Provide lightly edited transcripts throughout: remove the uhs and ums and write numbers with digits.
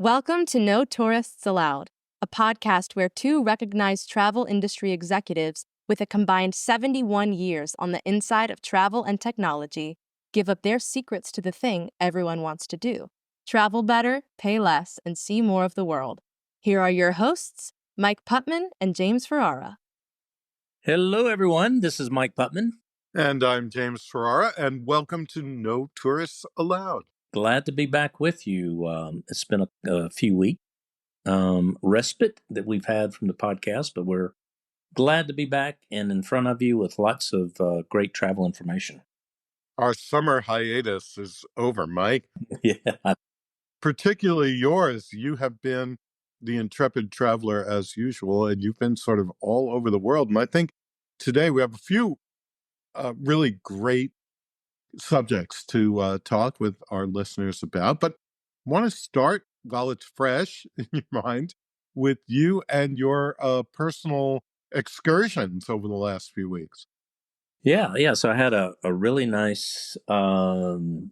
Welcome to No Tourists Allowed, a podcast where two recognized travel industry executives with a combined 71 years on the inside of travel and technology give up their secrets to the thing everyone wants to do: travel better, pay less, and see more of the world. Here are your hosts, Mike Putman and James Ferrara. Hello, everyone. This is Mike Putman. And I'm James Ferrara, and welcome to No Tourists Allowed. Glad to be back with you. It's been a few weeks respite that we've had from the podcast, but we're glad to be back and in front of you with lots of great travel information. Our summer hiatus is over, Mike. Yeah. Particularly yours. You have been the intrepid traveler as usual, and you've been sort of all over the world. And I think today we have a few really great subjects to talk with our listeners about. But I want to start, while it's fresh in your mind, with you and your personal excursions over the last few weeks. Yeah. So I had a really nice, almost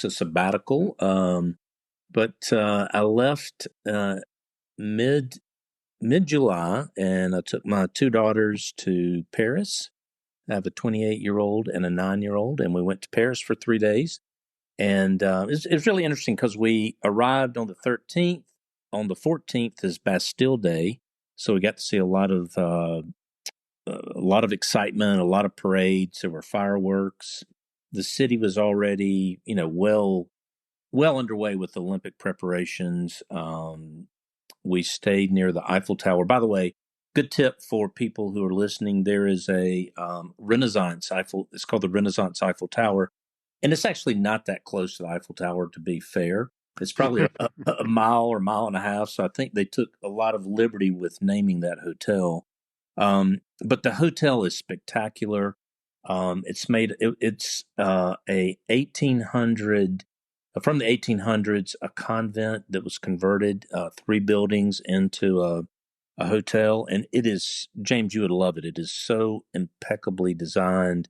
a sabbatical, but I left mid-July, and I took my two daughters to Paris. I have a 28-year-old and a 9-year-old, and we went to Paris for 3 days. And it's really interesting because we arrived on the 13th. On the 14th is Bastille Day, so we got to see a lot of excitement, a lot of parades. There were fireworks. The city was already, well underway with Olympic preparations. We stayed near the Eiffel Tower. By the way, good tip for people who are listening: there is a Renaissance Eiffel. It's called the Renaissance Eiffel Tower, and it's actually not that close to the Eiffel Tower, to be fair. It's probably a mile or mile and a half. So I think they took a lot of liberty with naming that hotel. But the hotel is spectacular. It's a 1800 from the 1800s, a convent that was converted, 3 buildings into a hotel, and it is, James, you would love it. It is so impeccably designed,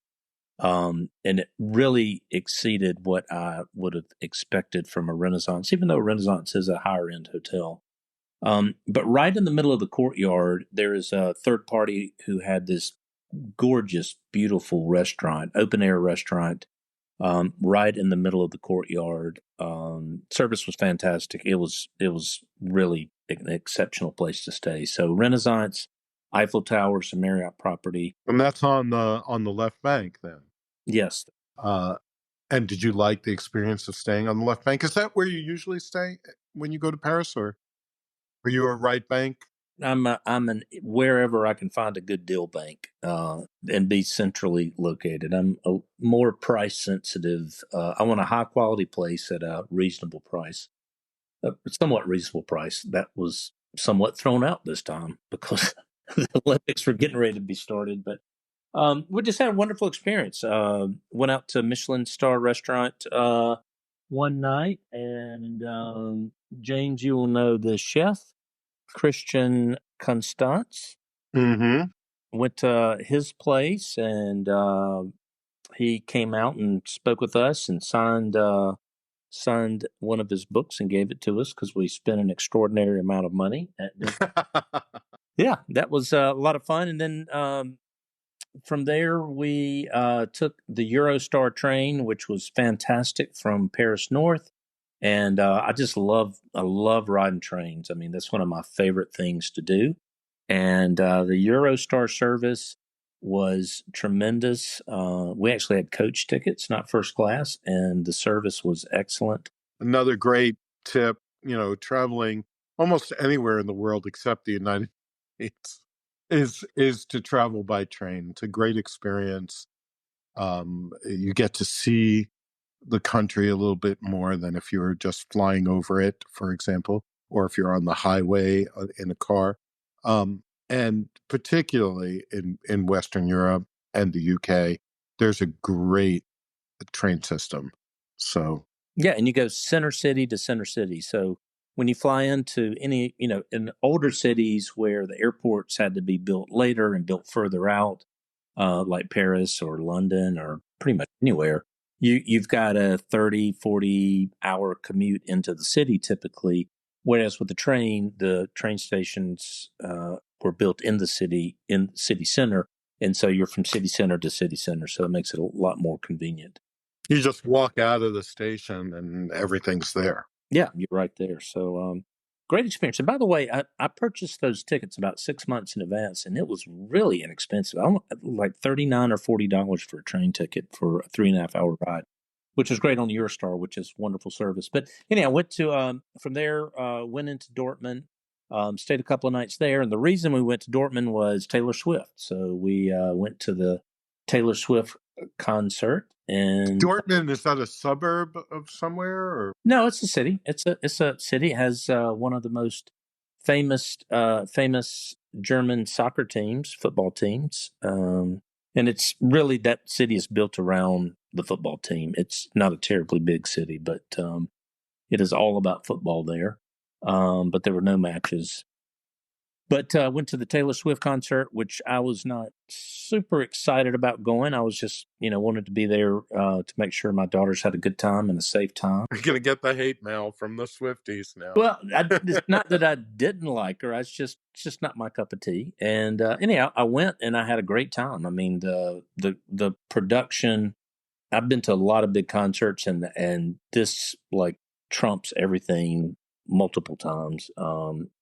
and it really exceeded what I would have expected from a Renaissance, even though Renaissance is a higher end hotel. But right in the middle of the courtyard, there is a third party who had this gorgeous, beautiful restaurant, open air restaurant, right in the middle of the courtyard. Service was fantastic. It was really an exceptional place to stay. So Renaissance, Eiffel Tower, some Marriott property. And that's on the left bank then. Yes. And did you like the experience of staying on the left bank? Is that where you usually stay when you go to Paris, or are you a right bank? I'm an wherever I can find a good deal bank and be centrally located. I'm a more price sensitive. I want a high quality place at a reasonable price, a somewhat reasonable price. That was somewhat thrown out this time because the Olympics were getting ready to be started. But we just had a wonderful experience. Went out to Michelin star restaurant one night, and James, you will know the chef, Christian Constance. Mm-hmm. Went to his place, and he came out and spoke with us and signed one of his books and gave it to us because we spent an extraordinary amount of money. Yeah, that was a lot of fun. And then from there, we took the Eurostar train, which was fantastic, from Paris North. And I love riding trains. I mean, that's one of my favorite things to do. And the Eurostar service was tremendous. We actually had coach tickets, not first class, and the service was excellent. Another great tip, traveling almost anywhere in the world except the United States is to travel by train. It's a great experience. You get to see the country a little bit more than if you were just flying over it, for example, or if you're on the highway in a car. And particularly in Western Europe and the UK, there's a great train system. So yeah, and you go center city to center city. So when you fly into any, in older cities where the airports had to be built later and built further out, like Paris or London or pretty much anywhere, you've got a 30, 40 hour commute into the city typically. Whereas with the train stations were built in the city center. And so you're from city center to city center. So it makes it a lot more convenient. You just walk out of the station and everything's there. Yeah, you're right there. So great experience. And by the way, I purchased those tickets about 6 months in advance, and it was really inexpensive. Like $39 or $40 for a train ticket for a 3.5 hour ride, which is great on Eurostar, which is wonderful service. But anyhow, I went to from there, went into Dortmund, stayed a couple of nights there. And the reason we went to Dortmund was Taylor Swift. So we went to the Taylor Swift concert. And Dortmund, is that a suburb of somewhere? Or? no, it's a city. It's a city. It has one of the most famous German soccer teams, football teams. And it's really, that city is built around the football team. It's not a terribly big city, but it is all about football there. But there were no matches. But went to the Taylor Swift concert, which I was not super excited about going. I was just, wanted to be there to make sure my daughters had a good time and a safe time. You're going to get the hate mail from the Swifties now. Well, it's not that I didn't like her. It's just not my cup of tea. And anyhow, I went and I had a great time. I mean, the production. I've been to a lot of big concerts, and this like trumps everything multiple times.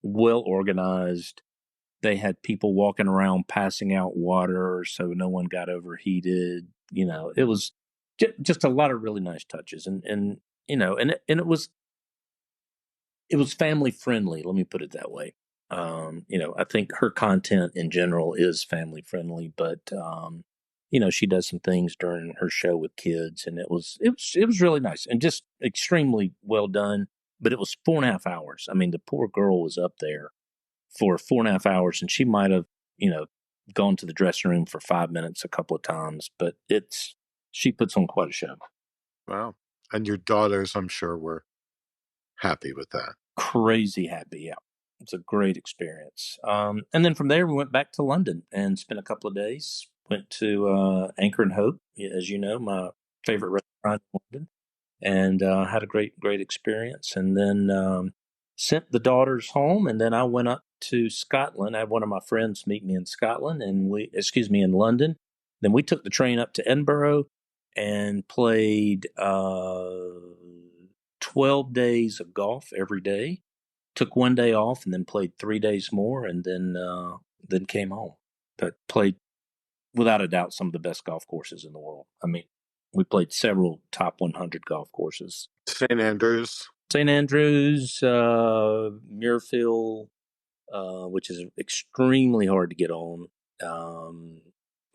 Well organized. They had people walking around passing out water so no one got overheated. It was just a lot of really nice touches, and it was family friendly. Let me put it that way. I think her content in general is family friendly, but she does some things during her show with kids, and it was really nice and just extremely well done. But it was 4.5 hours. I mean, the poor girl was up there for 4.5 hours, and she might have, gone to the dressing room for 5 minutes a couple of times, but she puts on quite a show. Wow. And your daughters, I'm sure, were happy with that. Crazy happy, yeah. It's a great experience. And then from there, we went back to London and spent a couple of days. Went to Anchor and Hope, as you know, my favorite restaurant in London, and had a great experience. And then sent the daughters home, and then I went up to Scotland. I had one of my friends meet me in Scotland, and in London. Then we took the train up to Edinburgh and played 12 days of golf every day. Took one day off and then played 3 days more, and then came home. But played, without a doubt, some of the best golf courses in the world. I mean, we played several top 100 golf courses. St. Andrews, Muirfield, which is extremely hard to get on.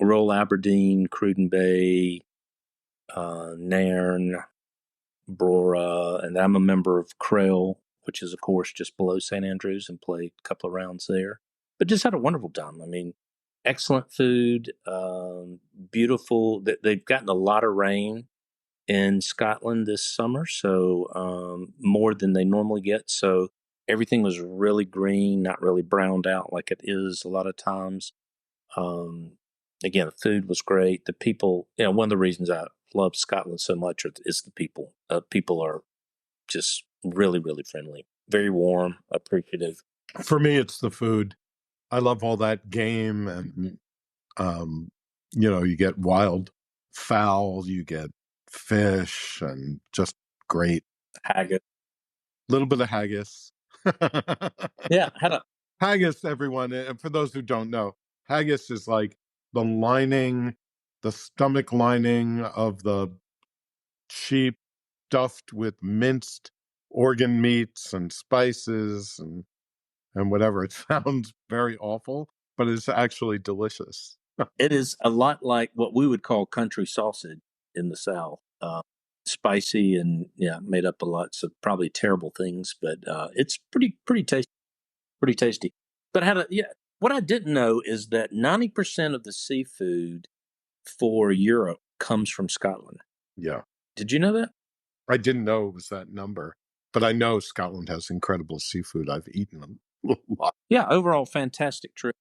Royal Aberdeen, Cruden Bay, Nairn, Brora, and I'm a member of Crail, which is a course just below St. Andrews, and played a couple of rounds there. But just had a wonderful time. I mean, excellent food, beautiful. They've gotten a lot of rain in Scotland this summer, so more than they normally get. So everything was really green, not really browned out like it is a lot of times. Again, the food was great. The people, one of the reasons I love Scotland so much is the people. People are just really, really friendly, very warm, appreciative. For me, it's the food. I love all that game, and you get wild fowl, you get fish, and just great haggis. A little bit of haggis. Yeah, haggis, everyone. And for those who don't know, haggis is like the stomach lining of the sheep, stuffed with minced organ meats and spices and whatever. It sounds very awful, but it's actually delicious. It is a lot like what we would call country sausage in the South. Spicy and made up of lots of probably terrible things, but it's pretty tasty. Pretty tasty. But what I didn't know is that 90% of the seafood for Europe comes from Scotland. Yeah. Did you know that? I didn't know it was that number, but I know Scotland has incredible seafood. I've eaten them a lot. Yeah, overall fantastic trip.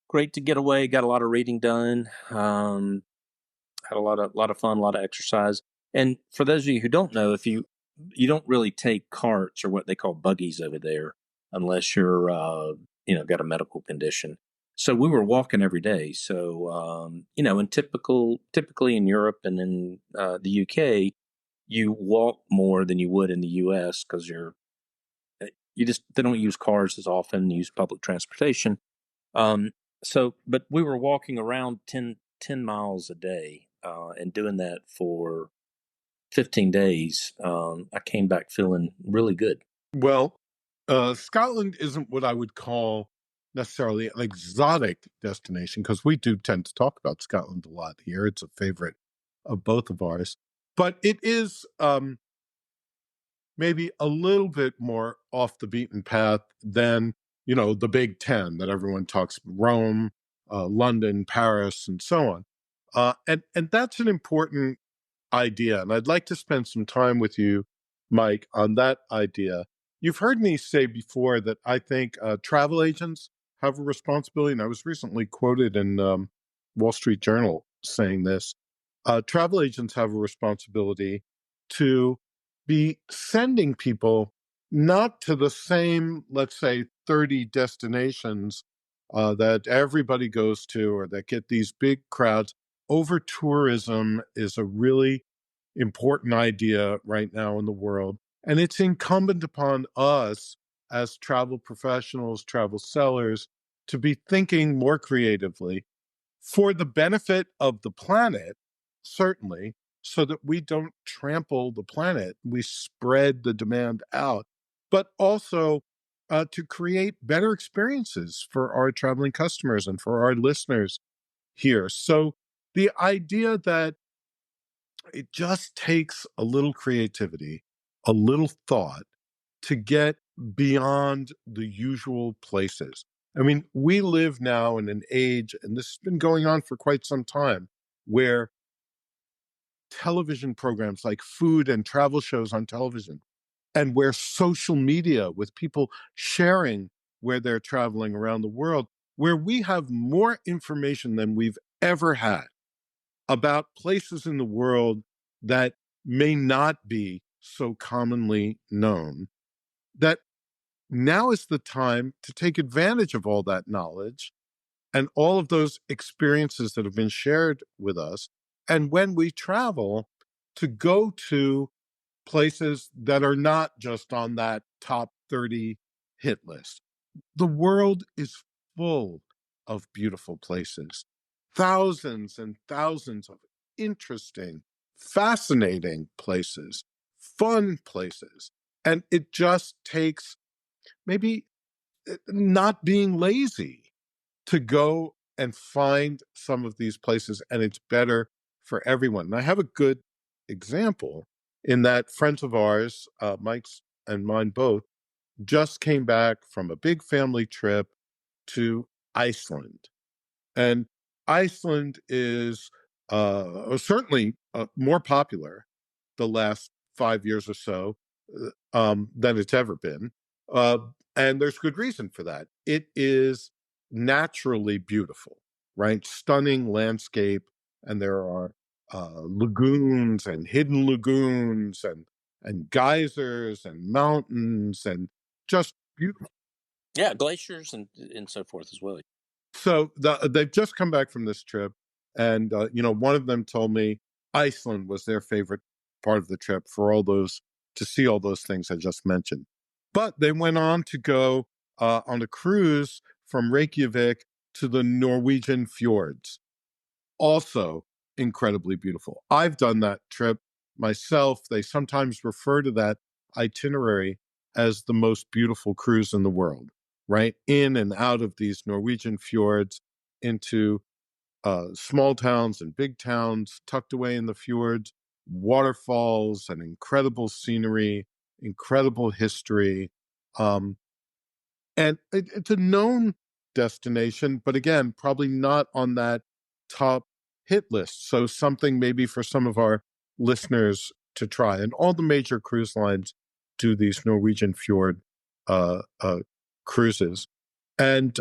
Great to get away. Got a lot of reading done. Had a lot of fun, a lot of exercise. And for those of you who don't know, if you don't really take carts or what they call buggies over there unless you're got a medical condition. So we were walking every day. So and typically in Europe and in the UK, you walk more than you would in the US because they don't use cars as often, use public transportation. But we were walking around 10 miles a day, and doing that for 15 days. I came back feeling really good. Well, Scotland isn't what I would call necessarily an exotic destination, because we do tend to talk about Scotland a lot here. It's a favorite of both of ours. But it is maybe a little bit more off the beaten path than, the Big Ten that everyone talks about: Rome, London, Paris, and so on. And that's an important idea. And I'd like to spend some time with you, Mike, on that idea. You've heard me say before that I think travel agents have a responsibility, and I was recently quoted in Wall Street Journal saying this. Travel agents have a responsibility to be sending people not to the same, let's say, 30 destinations that everybody goes to or that get these big crowds. Over tourism is a really important idea right now in the world. And it's incumbent upon us as travel professionals, travel sellers, to be thinking more creatively for the benefit of the planet, certainly, so that we don't trample the planet. We spread the demand out, but also to create better experiences for our traveling customers and for our listeners here. So the idea that it just takes a little creativity, a little thought to get beyond the usual places. I mean, we live now in an age, and this has been going on for quite some time, where television programs like food and travel shows on television, and where social media with people sharing where they're traveling around the world, where we have more information than we've ever had about places in the world that may not be so commonly known, that now is the time to take advantage of all that knowledge and all of those experiences that have been shared with us. And when we travel, to go to places that are not just on that top 30 hit list. The world is full of beautiful places, thousands and thousands of interesting, fascinating places, fun places. And it just takes maybe not being lazy to go and find some of these places, and it's better for everyone. And I have a good example in that friends of ours, Mike's and mine both, just came back from a big family trip to Iceland. And Iceland is certainly more popular the last 5 years or so than it's ever been. Uh, and there's good reason for that. It is naturally beautiful, right? Stunning landscape. And there are lagoons and hidden lagoons and geysers and mountains and just beautiful. Yeah, glaciers and so forth as well. So they've just come back from this trip, and one of them told me Iceland was their favorite part of the trip to see all those things I just mentioned. But they went on to go on a cruise from Reykjavik to the Norwegian fjords. Also incredibly beautiful. I've done that trip myself. They sometimes refer to that itinerary as the most beautiful cruise in the world, right? In and out of these Norwegian fjords into small towns and big towns tucked away in the fjords, waterfalls and incredible scenery, incredible history. And it's a known destination, but again, probably not on that top hit list. So something maybe for some of our listeners to try. And all the major cruise lines do these Norwegian fjord cruises. And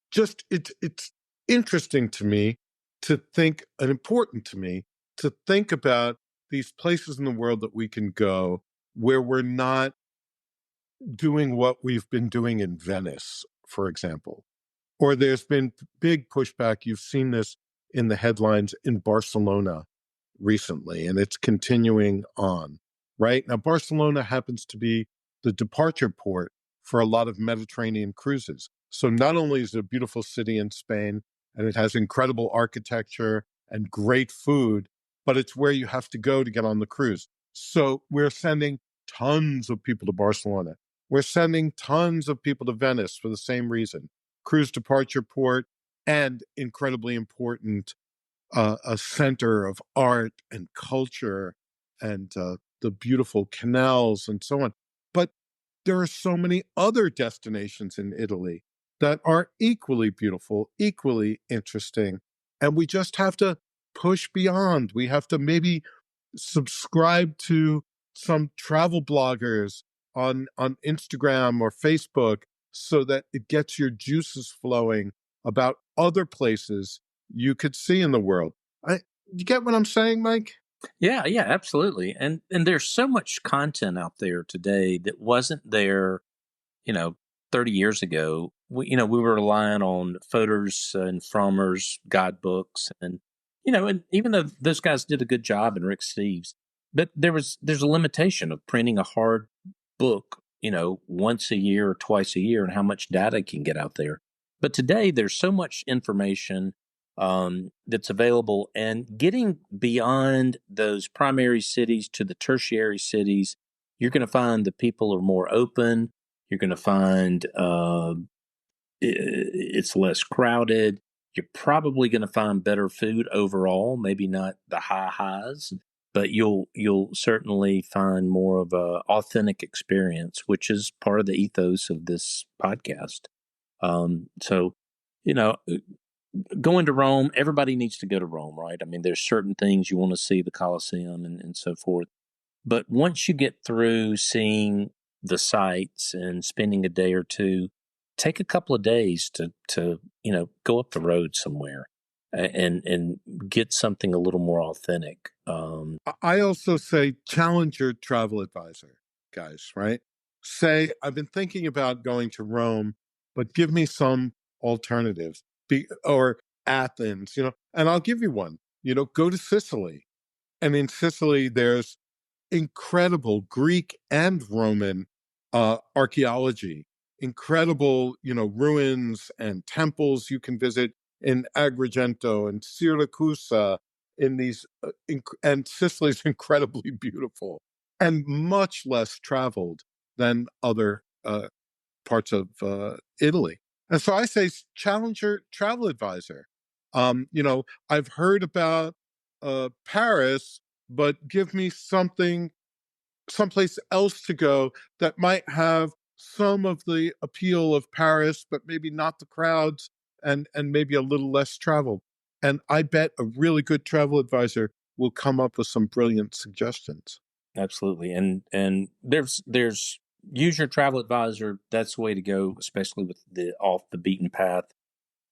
just it's interesting to me to think, and important to me, to think about these places in the world that we can go where we're not doing what we've been doing in Venice, for example. Or there's been big pushback. You've seen this in the headlines in Barcelona recently, and it's continuing on, right? Now, Barcelona happens to be the departure port for a lot of Mediterranean cruises. So not only is it a beautiful city in Spain, and it has incredible architecture and great food, but it's where you have to go to get on the cruise. So we're sending tons of people to Barcelona. We're sending tons of people to Venice for the same reason. Cruise departure port and incredibly important a center of art and culture and the beautiful canals and so on. But there are so many other destinations in Italy that are equally beautiful, equally interesting. And we just have to push beyond. We have to maybe subscribe to some travel bloggers on Instagram or Facebook so that it gets your juices flowing about other places you could see in the world. You get what I'm saying, Mike? Yeah, yeah, absolutely. And there's so much content out there today that wasn't there, you know, 30 years ago. We were relying on photos and Frommer's guidebooks, and even though those guys did a good job, and Rick Steves, but there's a limitation of printing a hard book, once a year or twice a year, and how much data can get out there. But today there's so much information that's available, and getting beyond those primary cities to the tertiary cities, you're going to find the people are more open. You're going to find it's less crowded. You're probably going to find better food overall. Maybe not the high highs, but you'll certainly find more of a authentic experience, which is part of the ethos of this podcast. So, you know, going to Rome, everybody needs to go to Rome, right? I mean, there's certain things you want to see, the Colosseum and so forth. But once you get through seeing the sights and spending a day or two, take a couple of days to go up the road somewhere and get something a little more authentic. I also say challenge your travel advisor, guys, right? Say, I've been thinking about going to Rome, but give me some alternatives. Or Athens, and I'll give you one. Go to Sicily. And in Sicily, there's incredible Greek and Roman archaeology, incredible, ruins and temples you can visit in Agrigento and Siracusa. In these, and Sicily's incredibly beautiful and much less traveled than other parts of Italy. And so I say, challenge your travel advisor. I've heard about Paris, but give me someplace else to go that might have some of the appeal of Paris, but maybe not the crowds and maybe a little less traveled. And I bet a really good travel advisor will come up with some brilliant suggestions. Absolutely. And there's use your travel advisor. That's the way to go, especially with the off the beaten path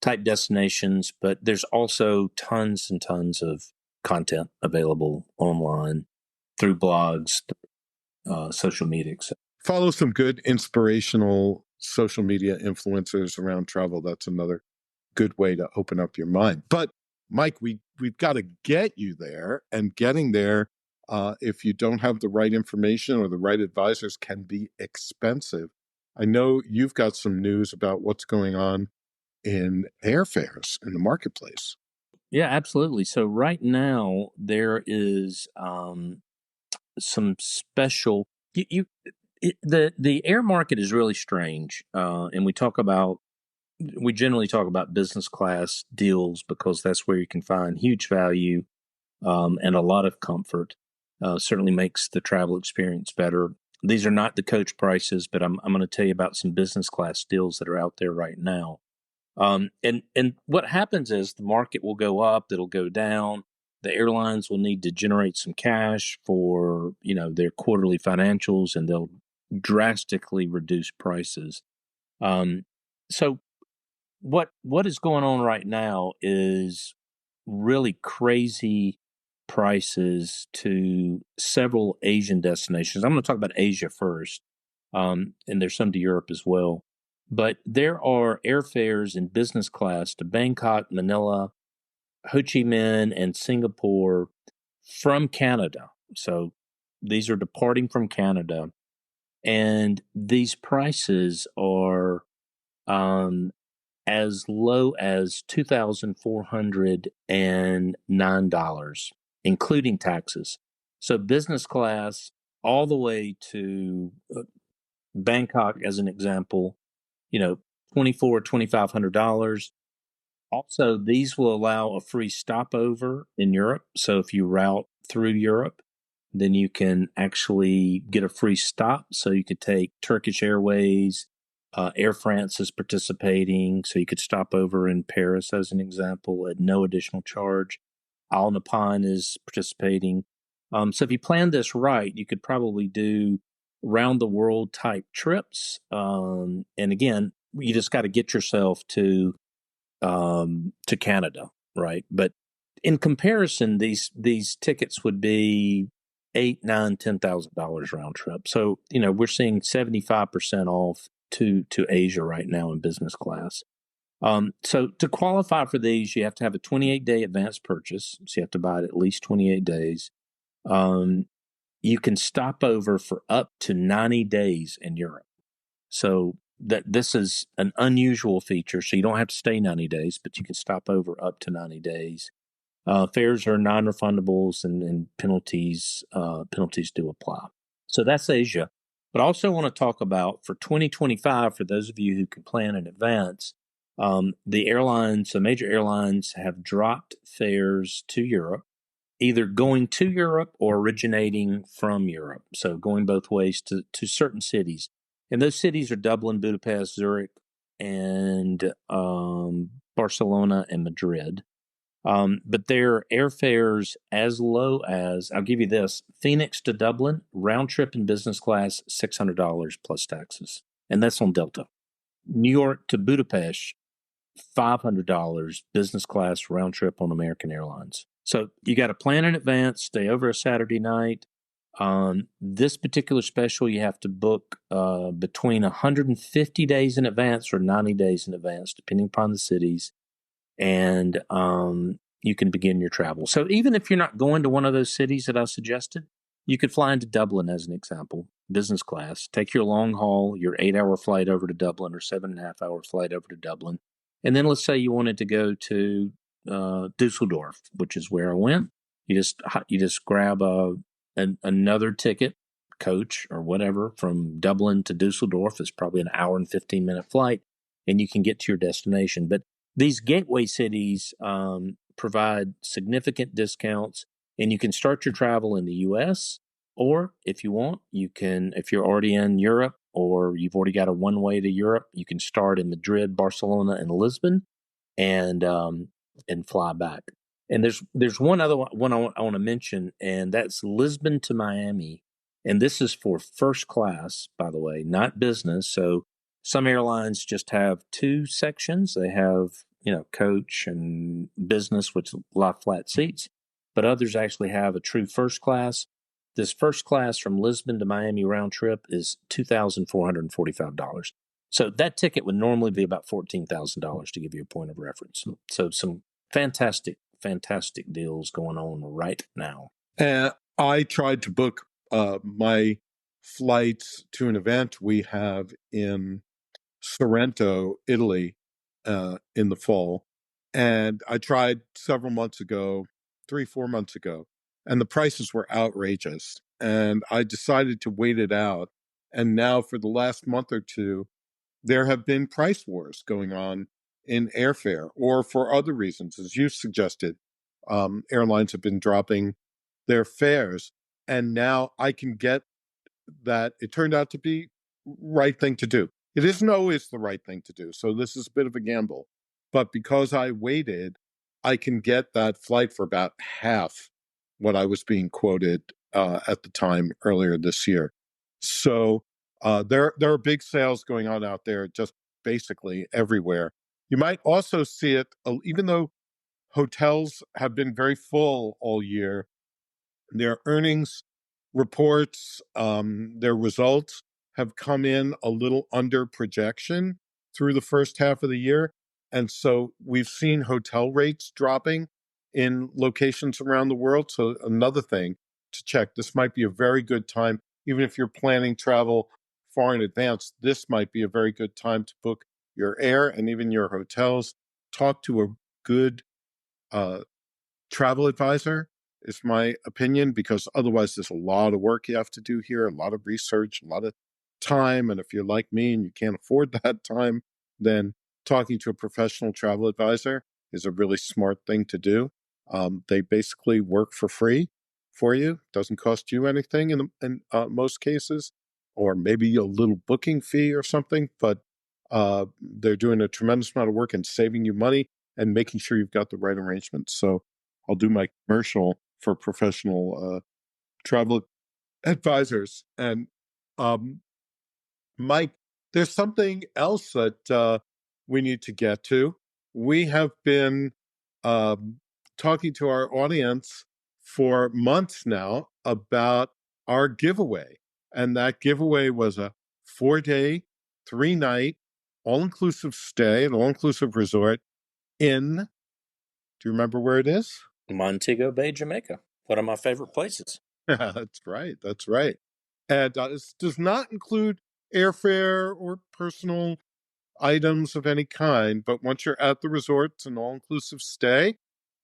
type destinations. But there's also tons and tons of content available online through blogs, social media, etc. Follow some good inspirational social media influencers around travel. That's another good way to open up your mind. But Mike, we've got to get you there, and getting there, if you don't have the right information or the right advisors, can be expensive. I know you've got some news about what's going on in airfares in the marketplace. Yeah, absolutely. So right now there is some special. The air market is really strange, and we generally talk about business class deals because that's where you can find huge value and a lot of comfort. Certainly makes the travel experience better. These are not the coach prices, but I'm going to tell you about some business class deals that are out there right now. And what happens is the market will go up, it'll go down. The airlines will need to generate some cash for their quarterly financials, and they'll drastically reduce prices. So what is going on right now is really crazy prices to several Asian destinations. I'm going to talk about Asia first, and there's some to Europe as well. But there are airfares in business class to Bangkok, Manila, Ho Chi Minh, and Singapore from Canada. So these are departing from Canada, and these prices are as low as $2,409, including taxes. So business class all the way to Bangkok, as an example, $2,500. Also, these will allow a free stopover in Europe. So if you route through Europe, then you can actually get a free stop. So you could take Turkish Airways, Air France is participating. So you could stop over in Paris, as an example, at no additional charge. Al Nippon is participating. So if you plan this right, you could probably do round the world type trips. And again, you just got to get yourself to Canada, right? But in comparison, these tickets would be $8, $9, $10,000 round trip. So we're seeing 75% off to Asia right now in business class. So to qualify for these, you have to have a 28-day advance purchase. So you have to buy it at least 28 days. You can stop over for up to 90 days in Europe. So that this is an unusual feature. So you don't have to stay 90 days, but you can stop over up to 90 days. Fares are non-refundables, and penalties do apply. So that's Asia. But I also want to talk about for 2025, for those of you who can plan in advance, the airlines, the major airlines have dropped fares to Europe, either going to Europe or originating from Europe. So going both ways to certain cities. And those cities are Dublin, Budapest, Zurich, and Barcelona and Madrid. But their airfares as low as, I'll give you this, Phoenix to Dublin, round trip in business class, $600 plus taxes. And that's on Delta. New York to Budapest, $500 business class round trip on American Airlines. So you got to plan in advance, stay over a Saturday night. This particular special, you have to book between 150 days in advance or 90 days in advance, depending upon the cities. And you can begin your travel. So even if you're not going to one of those cities that I suggested, you could fly into Dublin, as an example, business class, take your long haul, your 8-hour flight over to Dublin or 7.5-hour flight over to Dublin. And then let's say you wanted to go to Dusseldorf, which is where I went. You just grab another ticket, coach or whatever, from Dublin to Dusseldorf. It's probably an hour and 15-minute flight, and you can get to your destination. But these gateway cities provide significant discounts, and you can start your travel in the U.S., or if you want, you can, if you're already in Europe or you've already got a one-way to Europe, you can start in Madrid, Barcelona, and Lisbon, and fly back. And there's one other one I want to mention, and that's Lisbon to Miami. And this is for first class, by the way, not business. So some airlines just have two sections. They have, coach and business, which lie flat seats, but others actually have a true first class. This first class from Lisbon to Miami round trip is $2,445. So that ticket would normally be about $14,000, to give you a point of reference. So some fantastic deals going on right now. I tried to book my flights to an event we have in Sorrento, Italy, in the fall. And I tried several months ago, 3-4 months ago, and the prices were outrageous. And I decided to wait it out. And now for the last month or two, there have been price wars going on in airfare, or for other reasons, as you suggested. Airlines have been dropping their fares. And now I can get that it turned out to be right thing to do. It isn't always the right thing to do. So this is a bit of a gamble. But because I waited, I can get that flight for about half what I was being quoted at the time earlier this year. So there are big sales going on out there, just basically everywhere. You might also see it, even though hotels have been very full all year. Their earnings reports, their results have come in a little under projection through the first half of the year. And so we've seen hotel rates dropping in locations around the world. So another thing to check, this might be a very good time, even if you're planning travel far in advance, this might be a very good time to book your air and even your hotels. Talk to a good travel advisor is my opinion, because otherwise there's a lot of work you have to do here, a lot of research, a lot of time. And if you're like me and you can't afford that time, then talking to a professional travel advisor is a really smart thing to do. They basically work for free for you, doesn't cost you anything in most cases, or maybe a little booking fee or something, but they're doing a tremendous amount of work and saving you money and making sure you've got the right arrangements. So I'll do my commercial for professional travel advisors. And Mike, there's something else that we need to get to. We have been talking to our audience for months now about our giveaway. And that giveaway was a 4-day, 3-night, all-inclusive stay, an all-inclusive resort in, do you remember where it is? Montego Bay, Jamaica. One of my favorite places. That's right. That's right. And this does not include airfare or personal items of any kind. But once you're at the resort, it's an all-inclusive stay.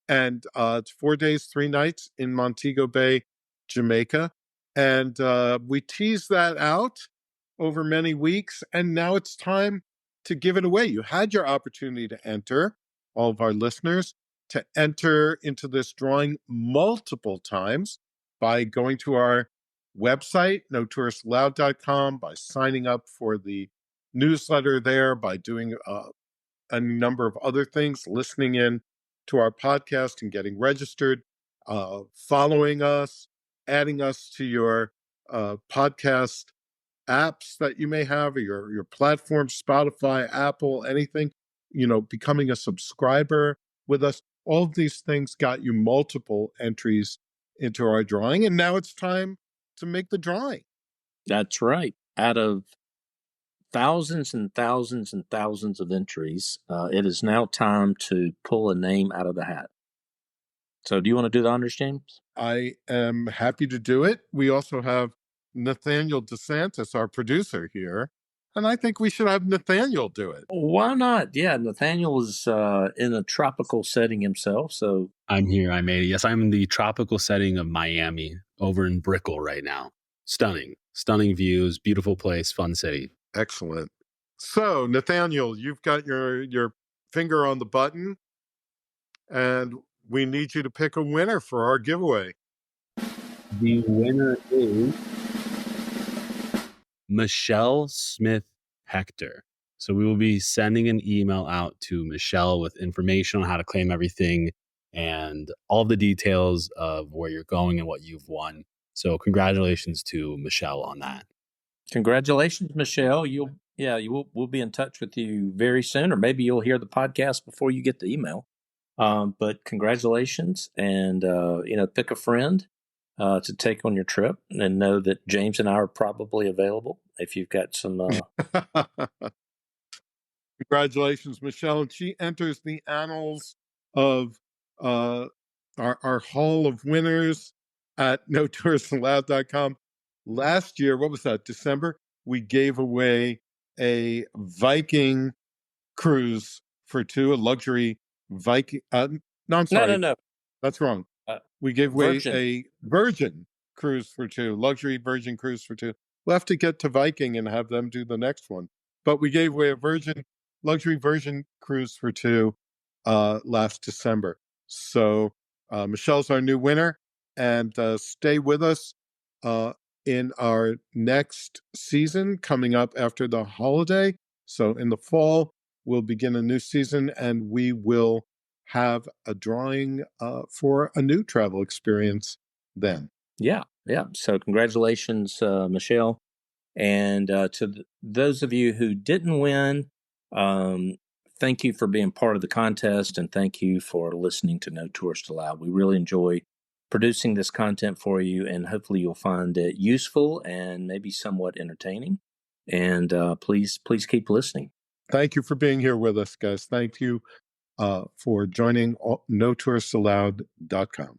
And it's 4 days, 3 nights in Montego Bay, Jamaica. And we teased that out over many weeks. And now it's time to give it away. You had your opportunity to enter, all of our listeners, to enter into this drawing multiple times by going to our website, notouristallowed.com, by signing up for the newsletter there, by doing a number of other things, listening in to our podcast and getting registered, following us, adding us to your podcast apps that you may have, or your platform, Spotify, Apple, anything, becoming a subscriber with us. All of these things got you multiple entries into our drawing. And now it's time to make the drawing. That's right. Out of thousands and thousands and thousands of entries, it is now time to pull a name out of the hat. So do you want to do the honors, James? I am happy to do it. We also have Nathaniel DeSantis, our producer here, and I think we should have Nathaniel do it. Why not? Yeah, Nathaniel is in a tropical setting himself, so... I'm here. I made it. Yes, I'm in the tropical setting of Miami, over in Brickell right now. Stunning views, beautiful place, fun city. Excellent. So, Nathaniel, you've got your finger on the button, and we need you to pick a winner for our giveaway. The winner is Michelle Smith Hector. So we will be sending an email out to Michelle with information on how to claim everything and all the details of where you're going and what you've won. So congratulations to Michelle on that. Congratulations, Michelle. We'll be in touch with you very soon, or maybe you'll hear the podcast before you get the email. But congratulations, and pick a friend to take on your trip, and know that James and I are probably available if you've got some. Congratulations, Michelle, and she enters the annals of our hall of winners at NoTouristAllowed.com. Last year, what was that? December, we gave away a Viking cruise for two, a luxury Viking. No, I'm sorry. No. That's wrong. We gave away Virgin. a Virgin cruise for two, luxury Virgin cruise for two. We'll have to get to Viking and have them do the next one. But we gave away a luxury Virgin cruise for two last December. So Michelle's our new winner, and stay with us in our next season coming up after the holiday. So in the fall, we'll begin a new season, and we will have a drawing for a new travel experience then. Yeah. So congratulations, Michelle. And to those of you who didn't win, thank you for being part of the contest, and thank you for listening to No Tourist Allowed. We really enjoy producing this content for you, and hopefully you'll find it useful and maybe somewhat entertaining. And please keep listening. Thank you for being here with us, guys. Thank you for joining NoTouristAllowed.com.